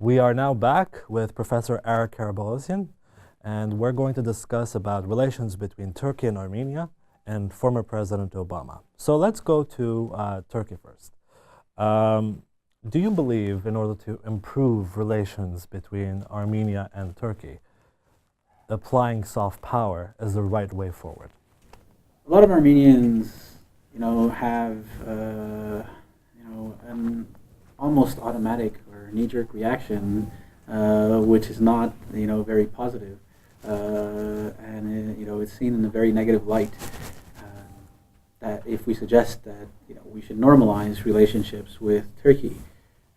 We are now back with Professor Eric Karabalosian, and we're going to discuss about relations between Turkey and Armenia and former President Obama. So let's go to Turkey first. Do you believe in order to improve relations between Armenia and Turkey, applying soft power is the right way forward? A lot of Armenians, have, an almost automatic or knee-jerk reaction, which is not, very positive, and it's seen in a very negative light. That if we suggest that we should normalize relationships with Turkey,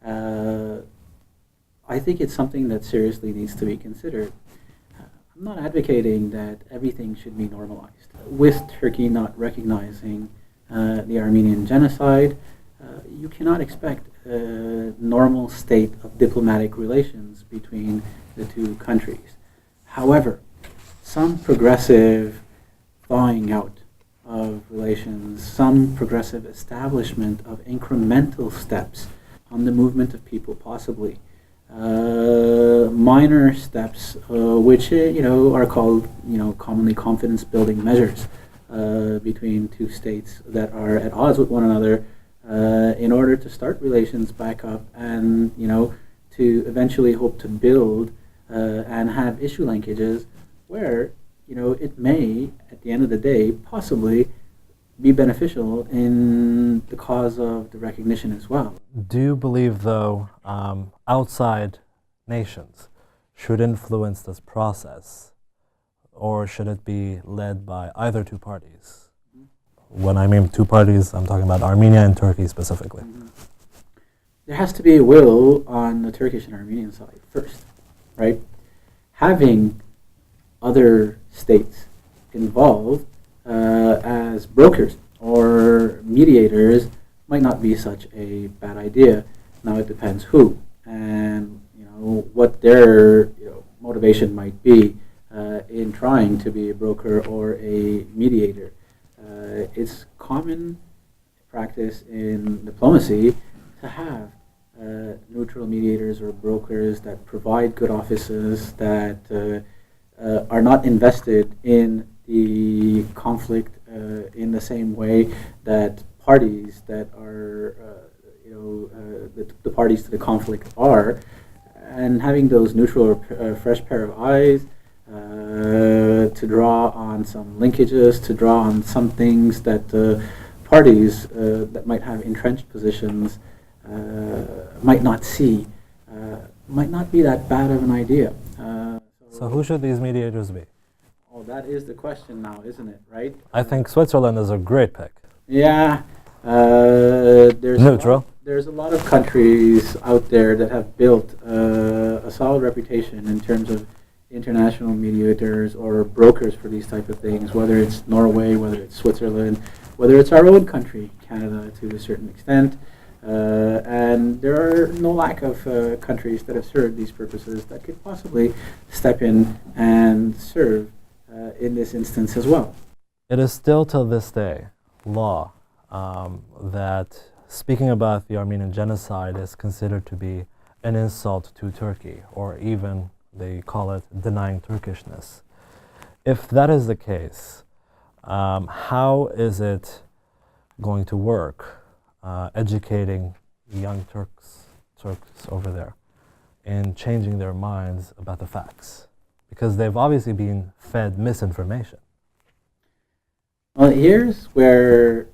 I think it's something that seriously needs to be considered. I'm not advocating that everything should be normalized. With Turkey not recognizing the Armenian genocide, you cannot expect a normal state of diplomatic relations between the two countries. However, some progressive thawing out of relations, some progressive establishment of incremental steps on the movement of people, possibly minor steps, which are called commonly confidence-building measures between two states that are at odds with one another, in order to start relations back up and to eventually hope to build and have issue linkages where it may, at the end of the day, possibly be beneficial in the cause of the recognition as well. Do you believe, though, outside nations should influence this process, or should it be led by either two parties? When I mean two parties, I'm talking about Armenia and Turkey specifically. There has to be a will on the Turkish and Armenian side first, right? Having other states involved as brokers or mediators might not be such a bad idea. Now it depends who and what their motivation might be in trying to be a broker or a mediator. It's common practice in diplomacy to have neutral mediators or brokers that provide good offices that are not invested in the conflict in the same way that parties that are, the parties to the conflict are, and having those neutral or fresh pair of eyes to draw on some linkages, to draw on some things that parties that might have entrenched positions might not see, might not be that bad of an idea. So who should these mediators be? Oh, that is the question now, isn't it, right? I think Switzerland is a great pick. Yeah. There's neutral. There's a lot of countries out there that have built a solid reputation in terms of international mediators or brokers for these type of things, whether it's Norway, whether it's Switzerland, whether it's our own country, Canada, to a certain extent. And there are no lack of countries that have served these purposes that could possibly step in and serve in this instance as well. It is still till this day law that speaking about the Armenian genocide is considered to be an insult to Turkey, or even they call it denying Turkishness. If that is the case, how is it going to work educating young Turks over there in changing their minds about the facts? Because they've obviously been fed misinformation. Well, here's where,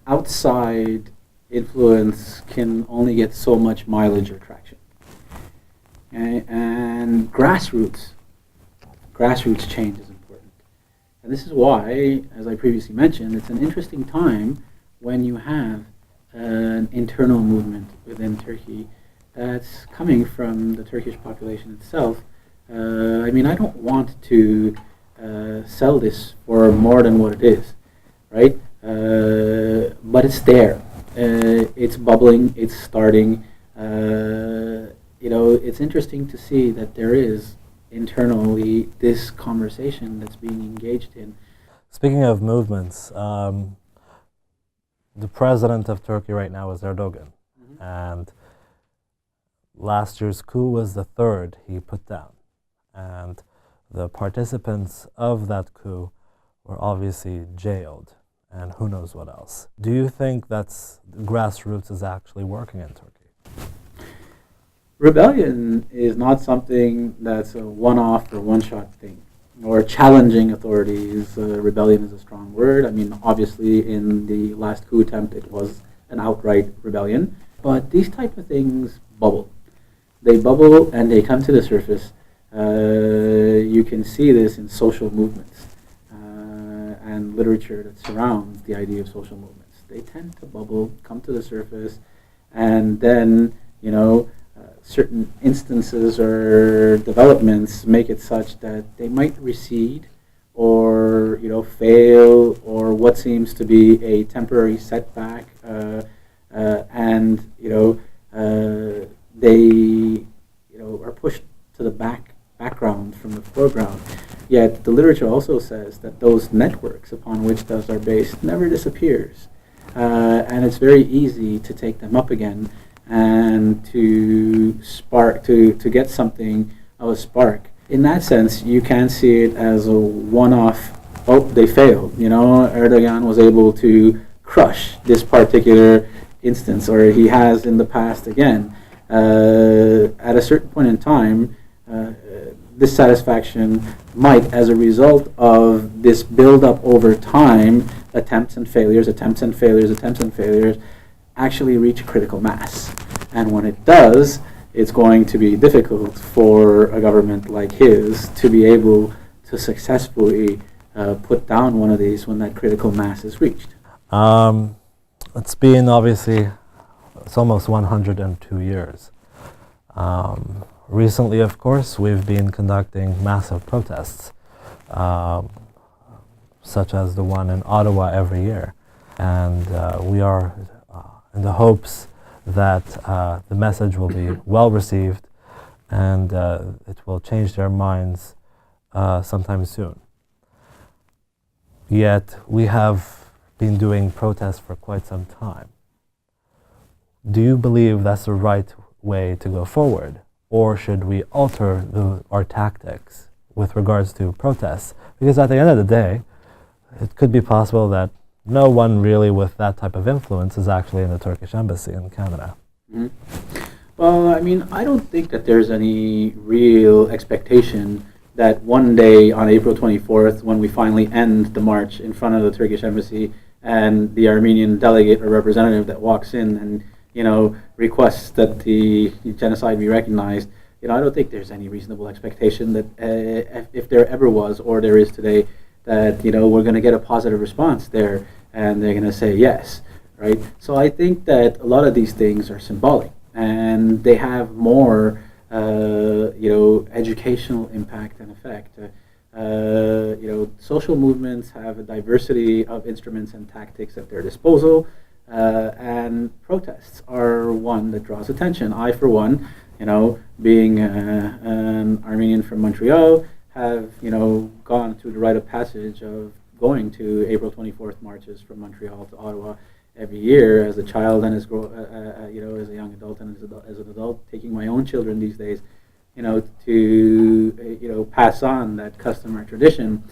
outside influence can only get so much mileage or traction. And grassroots change is important. And this is why, as I previously mentioned, it's an interesting time when you have an internal movement within Turkey that's coming from the Turkish population itself. I don't want to sell this for more than what it is, right? But it's there. It's bubbling. It's starting. It's interesting to see that there is internally this conversation that's being engaged in. Speaking of movements, the president of Turkey right now is Erdogan. And last year's coup was the third he put down. And the participants of that coup were obviously jailed, and who knows what else. Do you think that's grassroots is actually working in Turkey? Rebellion is not something that's a one-off or one-shot thing, or challenging authorities. Rebellion is a strong word. I mean, obviously, in the last coup attempt, it was an outright rebellion. But these type of things bubble. They bubble and they come to the surface. You can see this in social movements and literature that surrounds the idea of social movements. They tend to bubble, come to the surface, and then, certain instances or developments make it such that they might recede or fail, or what seems to be a temporary setback, and they are pushed to the background from the foreground. Yet the literature also says that those networks upon which those are based never disappears, and it's very easy to take them up again and to spark, to get something of a spark. In that sense, you can see it as a one-off. Oh, they failed. Erdogan was able to crush this particular instance, or he has in the past again. At a certain point in time, dissatisfaction might, as a result of this build-up over time, attempts and failures, actually reach critical mass. And when it does, it's going to be difficult for a government like his to be able to successfully put down one of these when that critical mass is reached. It's been obviously, it's almost 102 years. Recently, of course, we've been conducting massive protests, such as the one in Ottawa every year. And we are in the hopes that the message will be well received and it will change their minds sometime soon. Yet we have been doing protests for quite some time. Do you believe that's the right way to go forward? Or should we alter our tactics with regards to protests? Because at the end of the day, it could be possible that no one really with that type of influence is actually in the Turkish embassy in Canada. Mm-hmm. Well, I mean, I don't think that there's any real expectation that one day on April 24th, when we finally end the march in front of the Turkish embassy, and the Armenian delegate or representative that walks in and requests that the genocide be recognized, I don't think there's any reasonable expectation that if there ever was, or there is today, that we're going to get a positive response there and they're going to say yes, right? So I think that a lot of these things are symbolic and they have more educational impact and effect. Social movements have a diversity of instruments and tactics at their disposal, and protests are one that draws attention. I, for one, being an Armenian from Montreal, have gone through the rite of passage of going to April 24th marches from Montreal to Ottawa every year as a child and as as a young adult and as an adult, taking my own children these days, to pass on that custom or tradition.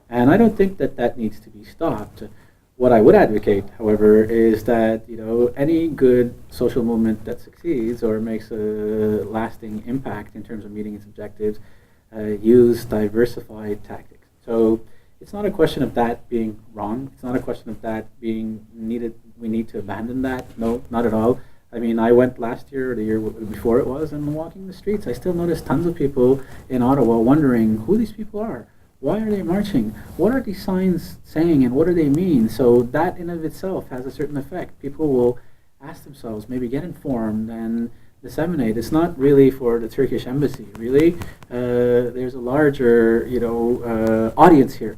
And I don't think that needs to be stopped. What I would advocate, however, is that any good social movement that succeeds or makes a lasting impact in terms of meeting its objectives use diversified tactics. So it's not a question of that being wrong. It's not a question of that being needed. We need to abandon that. No, not at all. I mean, I went last year or the year before it was, and walking the streets, I still noticed tons of people in Ottawa wondering who these people are. Why are they marching? What are these signs saying, and what do they mean? So that in of itself has a certain effect. People will ask themselves, maybe get informed and disseminate. It's not really for the Turkish embassy, really. There's a larger, audience here,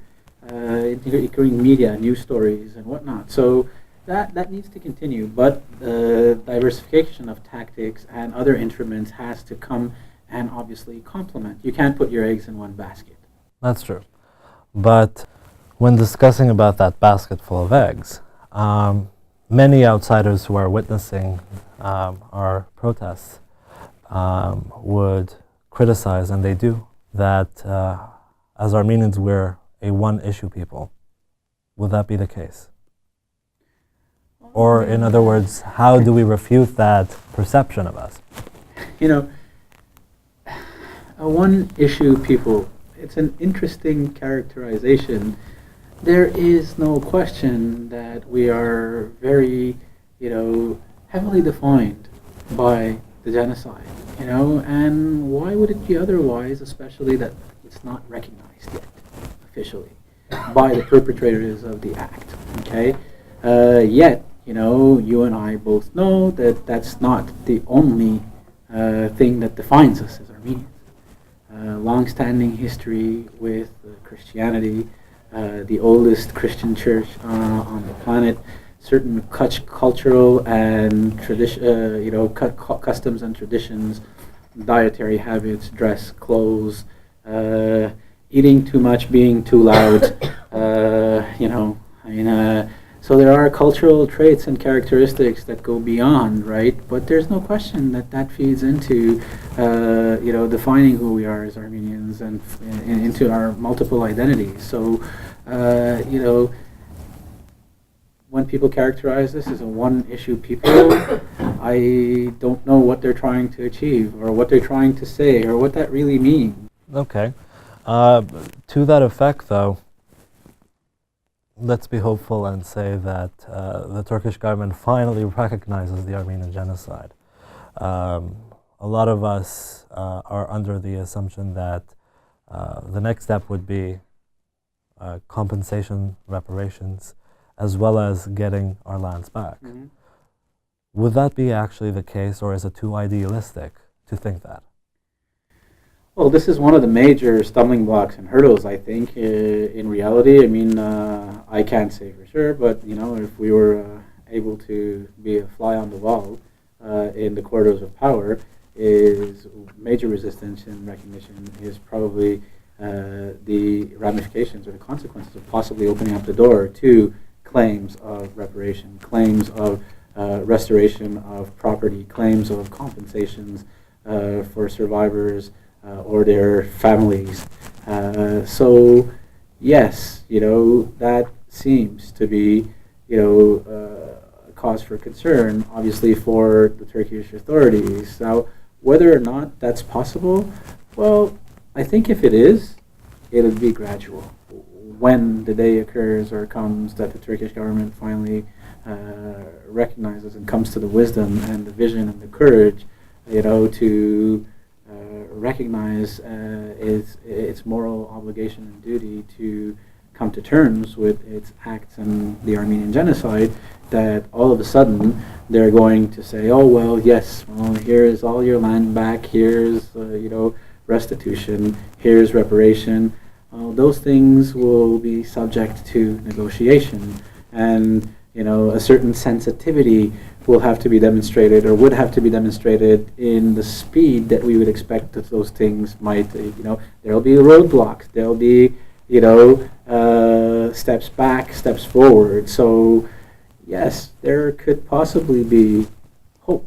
including media, news stories, and whatnot. So that needs to continue, but the diversification of tactics and other instruments has to come and obviously complement. You can't put your eggs in one basket. That's true. But when discussing about that basket full of eggs, many outsiders who are witnessing our protests would criticize, and they do, that as Armenians we're a one-issue people. Would that be the case? Or, in other words, how do we refute that perception of us? You know, a one-issue people, it's an interesting characterization. There is no question that we are very, heavily defined by the genocide, and why would it be otherwise, especially that it's not recognized yet officially by the perpetrators of the act, okay? Yet, you and I both know that that's not the only thing that defines us as Armenians. Long-standing history with Christianity, the oldest Christian church on the planet, certain cultural and customs and traditions, dietary habits, dress, clothes, eating too much, being too loud, so there are cultural traits and characteristics that go beyond, right? But there's no question that that feeds into, defining who we are as Armenians and into our multiple identities. So, when people characterize this as a one-issue people, I don't know what they're trying to achieve or what they're trying to say or what that really means. Okay. To that effect, though, let's be hopeful and say that the Turkish government finally recognizes the Armenian genocide. A lot of us are under the assumption that the next step would be compensation, reparations, as well as getting our lands back. Mm-hmm. Would that be actually the case, or is it too idealistic to think that? Well, this is one of the major stumbling blocks and hurdles, I think, in reality. I mean, I can't say for sure, but, if we were able to be a fly on the wall in the corridors of power, is major resistance and recognition is probably the ramifications or the consequences of possibly opening up the door to claims of reparation, claims of restoration of property, claims of compensations for survivors or their families. So, yes, that seems to be, a cause for concern, obviously, for the Turkish authorities. Now, whether or not that's possible, well, I think if it is, it'll be gradual. When the day occurs or comes that the Turkish government finally recognizes and comes to the wisdom and the vision and the courage, to recognize its moral obligation and duty to come to terms with its acts and the Armenian genocide, that all of a sudden they're going to say, oh, well, yes, well, here's all your land back, here's, restitution, here's reparation. Those things will be subject to negotiation, and a certain sensitivity will have to be demonstrated, or would have to be demonstrated, in the speed that we would expect that those things might. There'll be roadblocks. There'll be steps back, steps forward. So yes, there could possibly be hope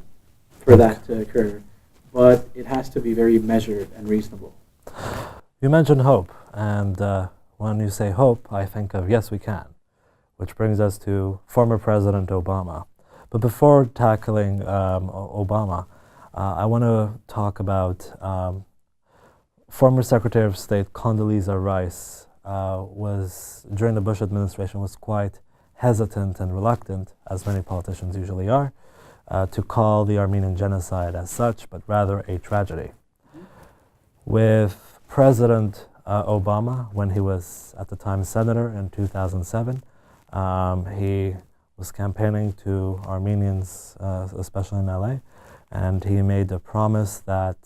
for that to occur, but it has to be very measured and reasonable. You mentioned hope, and when you say hope, I think of yes, we can, which brings us to former President Obama. But before tackling Obama, I want to talk about former Secretary of State Condoleezza Rice. During the Bush administration, was quite hesitant and reluctant, as many politicians usually are, to call the Armenian genocide as such, but rather a tragedy. With President Obama, when he was at the time senator in 2007, he was campaigning to Armenians, especially in LA, and he made a promise that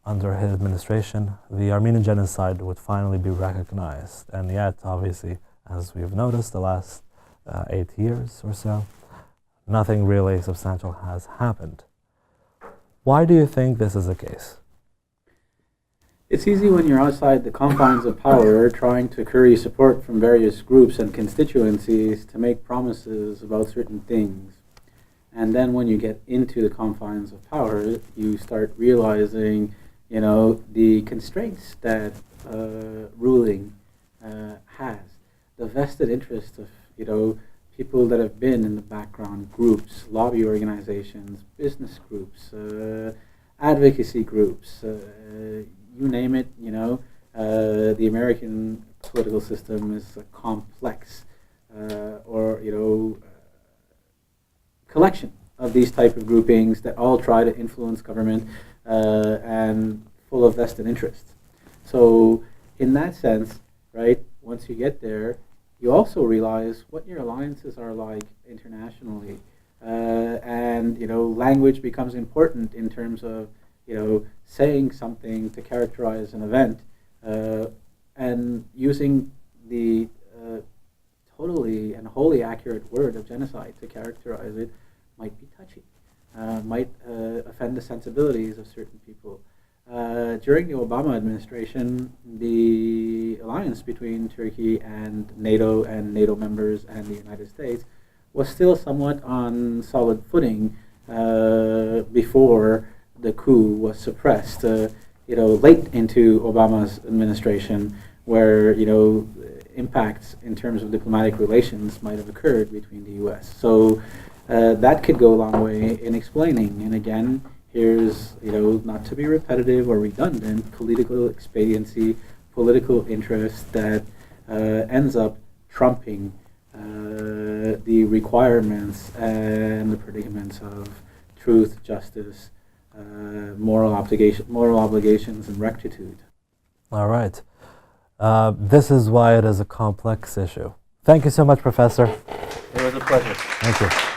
under his administration, the Armenian genocide would finally be recognized. And yet, obviously, as we've noticed, the last 8 years or so, nothing really substantial has happened. Why do you think this is the case? It's easy when you're outside the confines of power, trying to curry support from various groups and constituencies to make promises about certain things. And then when you get into the confines of power, you start realizing, the constraints that ruling has. The vested interest of, people that have been in the background, groups, lobby organizations, business groups, advocacy groups, you name it, the American political system is a complex collection of these type of groupings that all try to influence government and full of vested interests. So in that sense, right, once you get there, you also realize what your alliances are like internationally. And language becomes important in terms of saying something to characterize an event, and using the totally and wholly accurate word of genocide to characterize it might be touchy, might offend the sensibilities of certain people. During the Obama administration, the alliance between Turkey and NATO members and the United States was still somewhat on solid footing before the coup was suppressed. Late into Obama's administration, where impacts in terms of diplomatic relations might have occurred between the U.S. So that could go a long way in explaining. And again, here's not to be repetitive or redundant, political expediency, political interest that ends up trumping the requirements and the predicaments of truth, justice, moral obligations, and rectitude. All right. This is why it is a complex issue. Thank you so much, Professor. It was a pleasure. Thank you.